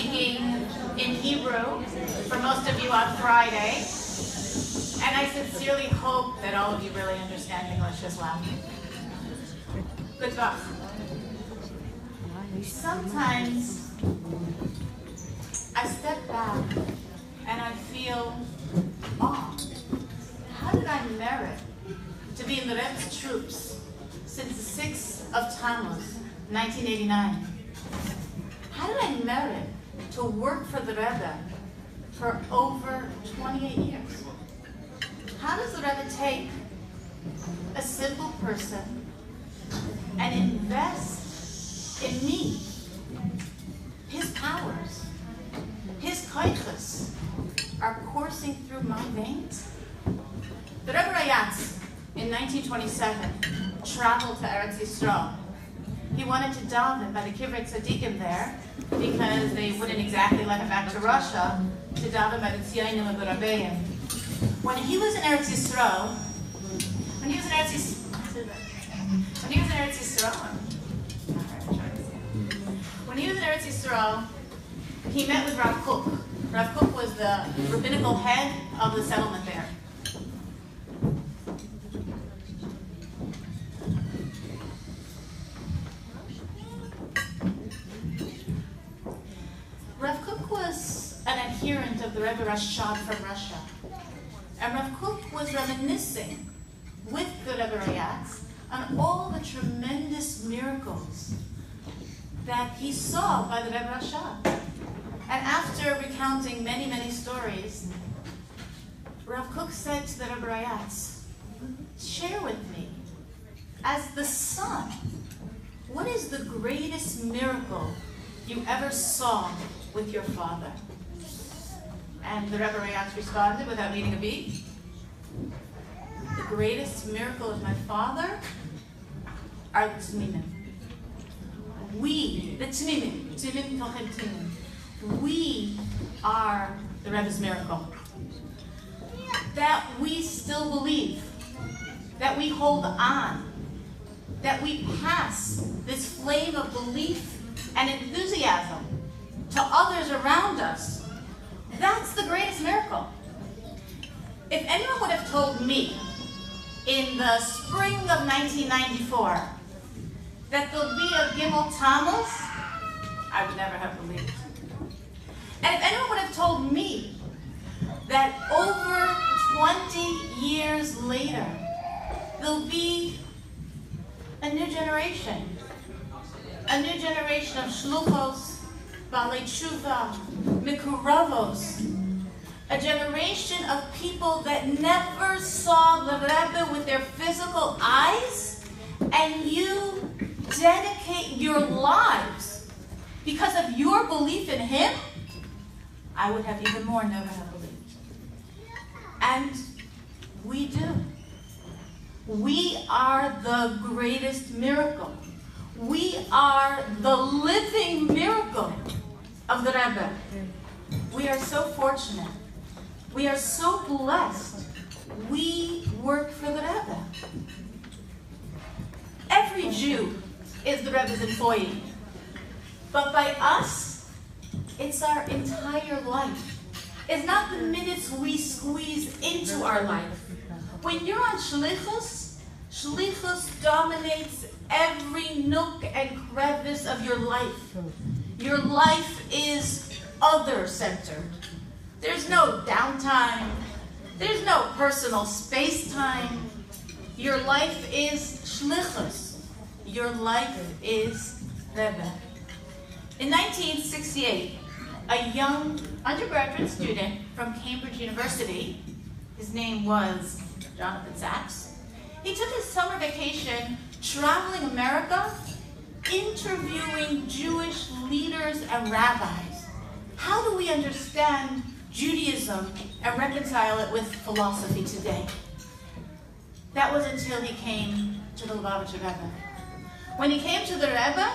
speaking in Hebrew for most of you on Friday, and I sincerely hope that all of you really understand English as well. Good luck. Sometimes I step back and I feel, oh, how did I merit to be in the Rebbe's troops since the 6th of Tammuz, 1989? How did I merit to work for the Rebbe for over 28 years? How does the Rebbe take a simple person and invest in me? His powers, his koiches are coursing through my veins. The Rebbe Rayatz, in 1927, traveled to Eretz Yisrael. He wanted to daven by the Kivrei Tzadikim there because they wouldn't exactly let him back to Russia to daven by the Tzionim of the Rabbeim. When he was in Eretz Yisrael, when he was in Eretz Yisrael, he met with Rav Kook. Rav Kook was the rabbinical head of the settlement there. Rav Kook was an adherent of the Rebbe Rashad from Russia. And Rav Kook was reminiscing with the Rebbe Rayatz on all the tremendous miracles that he saw by the Rebbe Rashad. And after recounting many, many stories, Rav Kook said to the Rebbe Rayatz, share with me, as the son, what is the greatest miracle you ever saw with your father? And the Rebbe Rayatz responded without needing a beat, the greatest miracle of my father are the Tzmimim. We, the Tzmimim, Tzmimim Tochem Tzmimim, we are the Rebbe's miracle. That we still believe, that we hold on, that we pass this flame of belief and enthusiasm to others around us. That's the greatest miracle. If anyone would have told me in the spring of 1994 that there'll be a Gimel Tammuz, I would never have believed it. And if anyone would have told me that over 20 years later there'll be a new generation of HaShluchos, Balei Tshuva, Mikuravos, a generation of people that never saw the Rebbe with their physical eyes, and you dedicate your lives because of your belief in him, I would have even more never have believed. And we do. We are the greatest miracle. We are the living miracle of the Rebbe. We are so fortunate. We are so blessed. We work for the Rebbe. Every Jew is the Rebbe's employee. But by us, it's our entire life. It's not the minutes we squeeze into our life. When you're on HaShluchos, HaShluchos dominates every nook and crevice of your life. Your life is other-centered. There's no downtime. There's no personal space-time. Your life is HaShluchos. Your life is Rebbe. In 1968, a young undergraduate student from Cambridge University, his name was Jonathan Sachs, he took his summer vacation traveling America, interviewing Jewish leaders and rabbis. How do we understand Judaism and reconcile it with philosophy today? That was until he came to the Lubavitcher Rebbe. When he came to the Rebbe,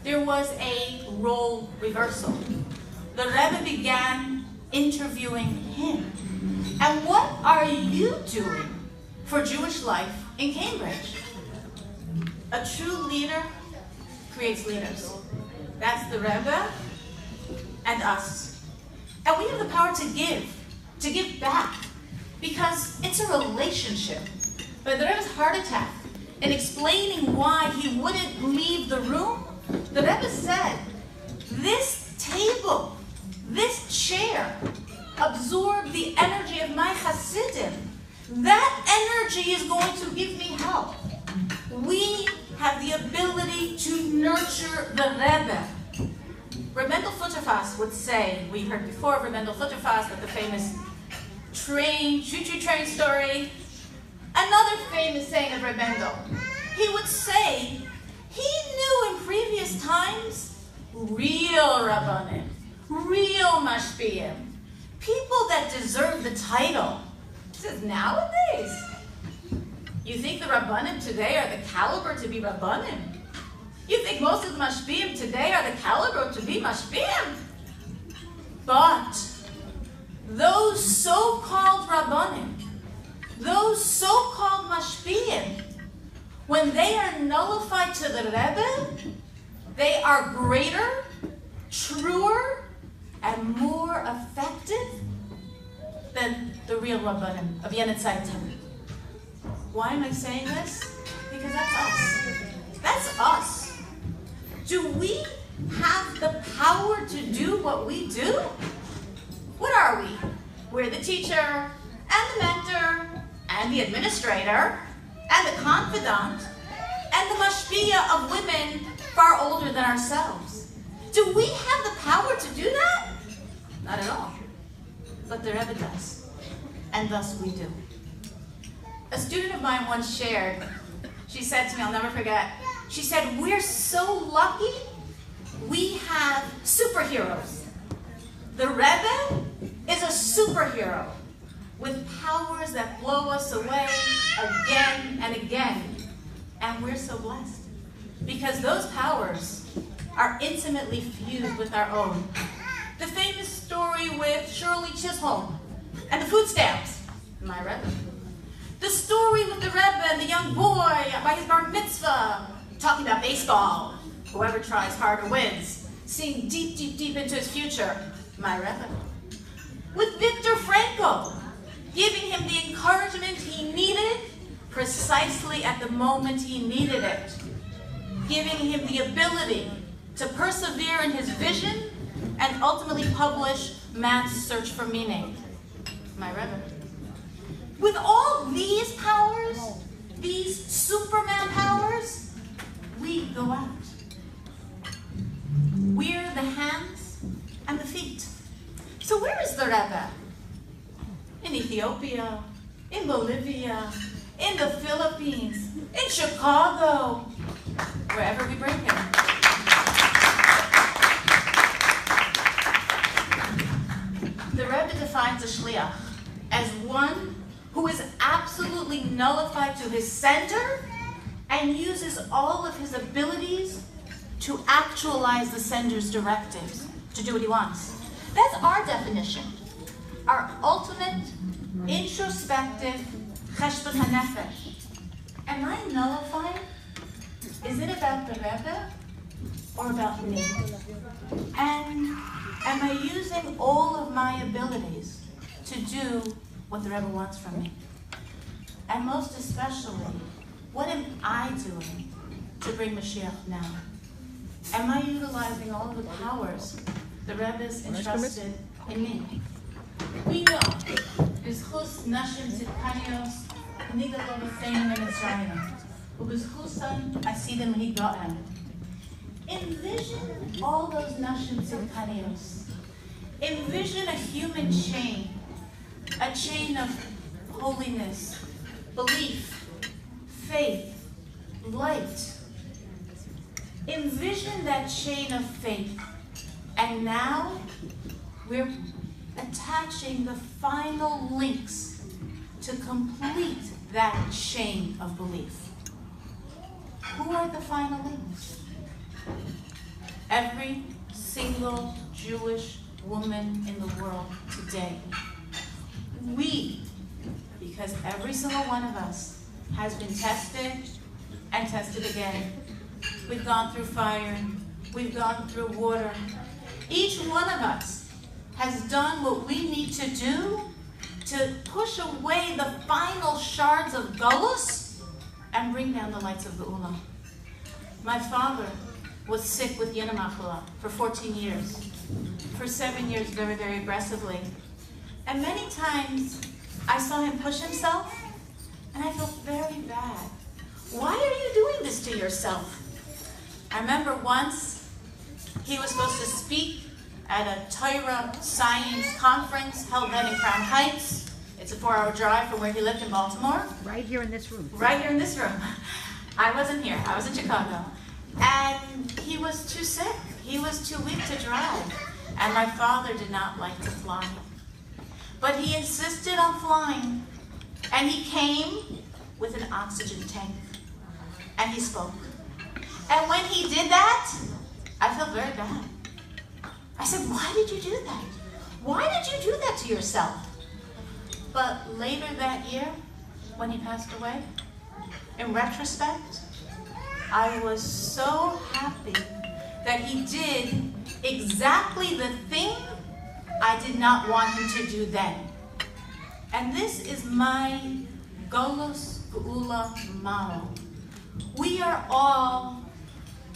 there was a role reversal. The Rebbe began interviewing him. And what are you doing for Jewish life in Cambridge? A true leader creates leaders. That's the Rebbe, and us. And we have the power to give back, because it's a relationship. But there was a heart attack. In explaining why he wouldn't leave the room, the Rebbe said, this table, this chair, absorbed the energy of my Hasidim. That energy is going to give me help. We have the ability to nurture the Rebbe. Reb Mendel Futterfass would say, we heard before of Reb Mendel Futterfass, but the famous choo-choo train story. Another famous saying of Reb Mendel, he would say, he knew in previous times real Rabbanim, real Mashpiyim, people that deserve the title. He says, nowadays, you think the Rabbanim today are the caliber to be Rabbanim? You think most of the Mashpiyim today are the caliber to be Mashpiyim? But those so-called Rabbanim, those so-called Mashpiyim, when they are nullified to the Rebbe, they are greater, truer, and more effective than the real Rabbanim of Yenet Zaytim. Why am I saying this? Because that's us. That's us. Do we have the power to do what we do? What are we? We're the teacher, and the mentor, and the administrator, and the confidant, and the mashpia of women far older than ourselves. Do we have the power to do that? Not at all. But the Rebbe does. And thus we do. A student of mine once shared, she said to me, I'll never forget, she said, we're so lucky we have superheroes. The Rebbe is a superhero with powers that blow us away again and again. And we're so blessed because those powers are intimately fused with our own. The famous story with Shirley Chisholm and the food stamps, my Rebbe. The story with the Rebbe and the young boy by his bar mitzvah, talking about baseball. Whoever tries harder wins. Seeing deep, deep, deep into his future, my Rebbe. With Viktor Frankl, giving him the encouragement he needed precisely at the moment he needed it. Giving him the ability to persevere in his vision and ultimately publish Man's Search for Meaning, my Rebbe. With all these powers, these Superman powers, we go out. We're the hands and the feet. So where is the Rebbe? In Ethiopia, in Bolivia, in the Philippines, in Chicago, wherever we bring him. The Rebbe defines a shliach as one who is absolutely nullified to his center and uses all of his abilities to actualize the sender's directives, to do what he wants. That's our definition. Our ultimate, introspective cheshbon hanefesh. Am I nullified? Is it about the Rebbe or about me? And am I using all of my abilities to do what the Rebbe wants from me? And most especially, what am I doing to bring Mashiach now? Am I utilizing all of the powers the Rebbe is entrusted in me? We know, b'zchus nashim tzidkanios, nigalo b'feim v'mitzrayim, u'b'zchusan asidim higo'em. Envision all those nashim tzidkanios. Envision a human chain, a chain of holiness, belief, faith, light. Envision that chain of faith. And now we're attaching the final links to complete that chain of belief. Who are the final links? Every single Jewish woman in the world today. We, because every single one of us has been tested and tested again. We've gone through fire, we've gone through water, Each one of us has done what we need to do to push away the final shards of Golus and bring down the lights of Geula. My father was sick with Yenamachla for 14 years. For 7 years, very, very aggressively. And many times, I saw him push himself, and I felt very bad. Why are you doing this to yourself? I remember once, he was supposed to speak at a Torah science conference held then in Crown Heights. It's a 4-hour drive from where he lived in Baltimore. Right here in this room. Right here in this room. I wasn't here, I was in Chicago. And he was too sick. He was too weak to drive. And my father did not like to fly. But he insisted on flying. And he came with an oxygen tank. And he spoke. And when he did that, I felt very bad. I said, why did you do that? Why did you do that to yourself? But later that year, when he passed away, in retrospect, I was so happy that he did exactly the thing I did not want him to do then. And this is my Golus Geula model. We are all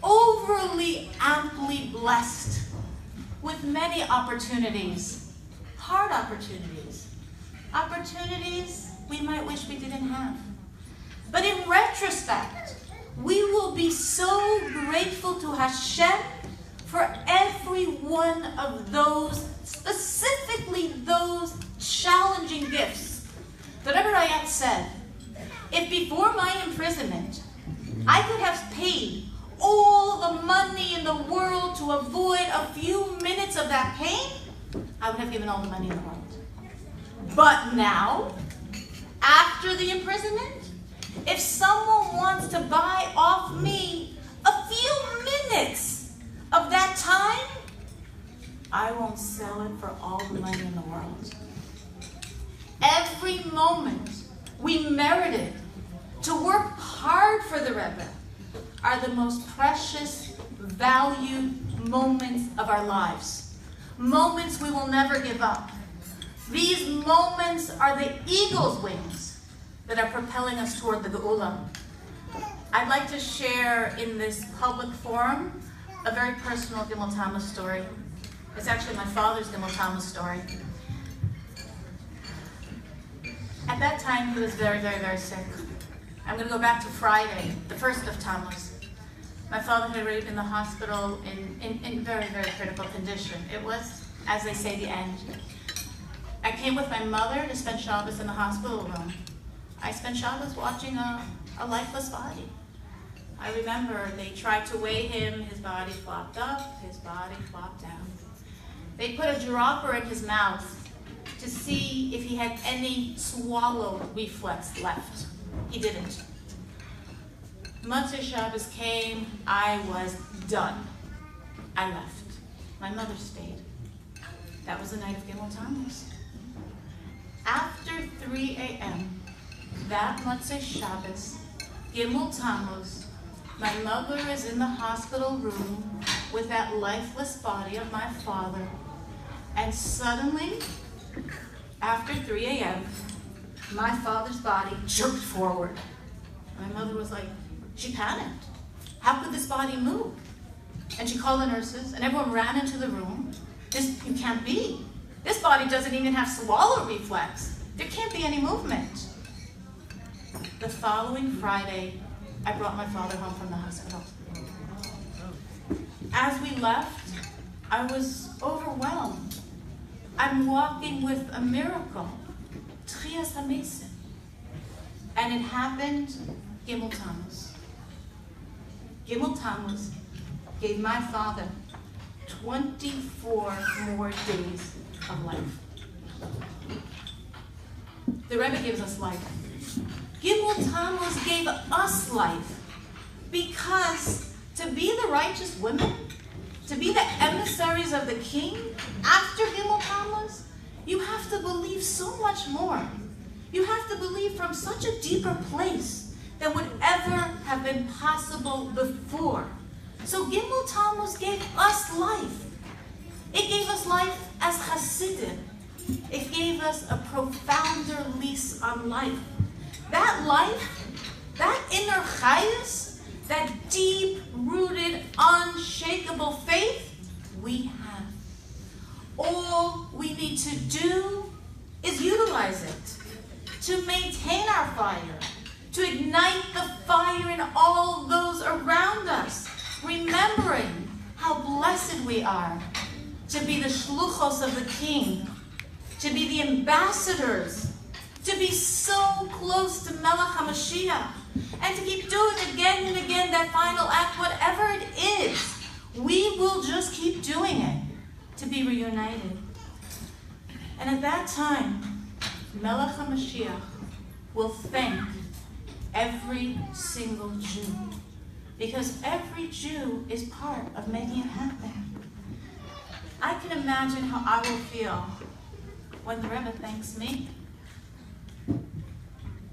overly amply blessed with many opportunities, hard opportunities, opportunities we might wish we didn't have. But in retrospect, we will be so grateful to Hashem for every one of those, specifically those challenging gifts. The Rebbe Rayat said, if before my imprisonment, I could have paid all the money in the world to avoid a few minutes of that pain, I would have given all the money in the world. But now, after the imprisonment, if someone wants to buy off me a few minutes of that time, I won't sell it for all the money in the world. Every moment we merited to work hard for the Rebbe are the most precious, valued moments of our lives. Moments we will never give up. These moments are the eagle's wings that are propelling us toward the Geula. I'd like to share in this public forum a very personal Gimel Tammuz story. It's actually my father's Gimel Tammuz story. At that time, he was very, very, very sick. I'm going to go back to Friday, the 1st of Tammuz. My father had already been in the hospital in very, very critical condition. It was, as they say, the end. I came with my mother to spend Shabbos in the hospital room. I spent Shabbos watching a lifeless body. I remember they tried to weigh him, his body flopped up, his body flopped down. They put a dropper in his mouth to see if he had any swallow reflex left. He didn't. Motzei Shabbos came, I was done. I left. My mother stayed. That was the night of Gimel Tammuz. After 3 a.m., that Motzei Shabbos, Gimel Tammuz, my mother is in the hospital room with that lifeless body of my father. And suddenly, after 3 a.m., my father's body jerked forward. My mother was like, she panicked. How could this body move? And she called the nurses, and everyone ran into the room. You can't be. This body doesn't even have swallow reflex. There can't be any movement. The following Friday, I brought my father home from the hospital. As we left, I was overwhelmed. I'm walking with a miracle. Trias HaMesim. And it happened Gimel Tammuz. Gimel Tammuz gave my father 24 more days of life. The Rebbe gives us life. Gimel Tammuz gave us life because to be the righteous women, to be the emissaries of the king after Gimel Tammuz, you have to believe so much more. You have to believe from such a deeper place than would ever have been possible before. So Gimel Tammuz gave us life. us life as Hasidim. It gave us a profounder lease on life. That life, that inner chayus, that deep-rooted, unshakable faith, we have. All we need to do is utilize it, to maintain our fire, to ignite the fire in all those around us, remembering how blessed we are to be the HaShluchos of the King, to be the ambassadors, to be so close to Melech HaMashiach, and to keep doing again and again that final act, whatever it is. We will just keep doing it to be reunited. And at that time, Melech HaMashiach will thank every single Jew, because every Jew is part of making it happen. I can imagine how I will feel when the Rebbe thanks me.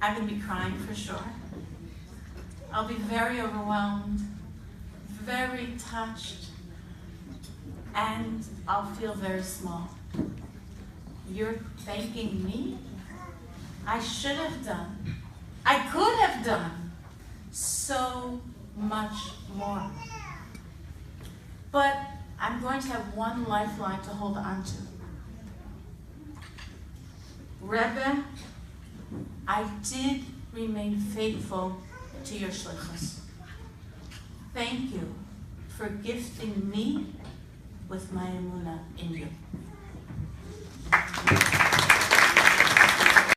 I'm going to be crying for sure. I'll be very overwhelmed, very touched, and I'll feel very small. You're thanking me? I should have done. I could have done so much more. But I'm going to have one lifeline to hold on to. Rebbe, I did remain faithful to your shlichus. Thank you for gifting me with my emunah in you.